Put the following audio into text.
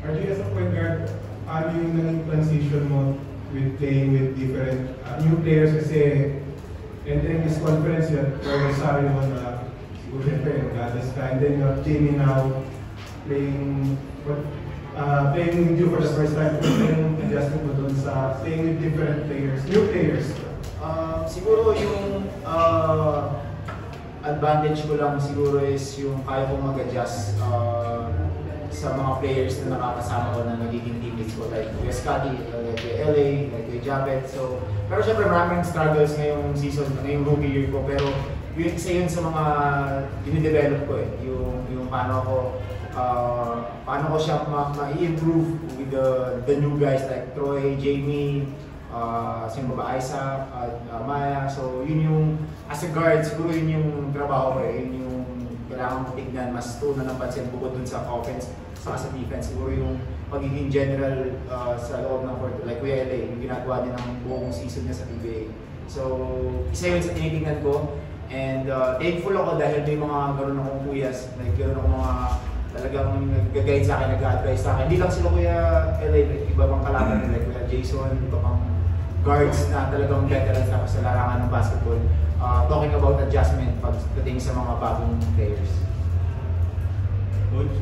RJ, as a point guard, ano yung naging transition mo with playing with different new players kasi entering this conference yun, where sorry mo na siguro siyempre yung Gadas ka, and then Jamie now playing with you for the first time, yung adjustment mo dun sa playing with different players, new players. Siguro yung advantage ko lang siguro is yung kaya kong mag-adjust sa mga players na nakakasama ko na nagiging teammates ko, like Kuya Scotty, like Kuya LA, like Kuya Japet. So, pero syempre maraming struggles ngayong season, ngayong rookie year ko, pero yun isa yun sa mga dinidevelop ko yung paano ko siya ma-improve with the new guys like Troy, Jamie, sino ba, Isaac, Maya. So yun yung, as a guard, siguro yun yung trabaho ko, yun yung kailangan mo tignan, mas tunan ng pansin bukod dun sa offense, sa defense. Siguro yung pagiging general sa loob ng court, like Kuya LA, yung ginagawa niya ng buong season niya sa PBA. So isa yun sa tinitingnan ko, and thankful ako dahil may mga gano'n akong kuyas, like gano'n akong mga talagang nag-guide sa akin, nag-advise sa akin. Hindi lang sila Kuya LA, iba pang kalaban nila, Kuya Jason, iba pang guards na talagang veterans na sa larangan ng basketball. Talking about adjustment pagdating sa mga bagong players. Coach,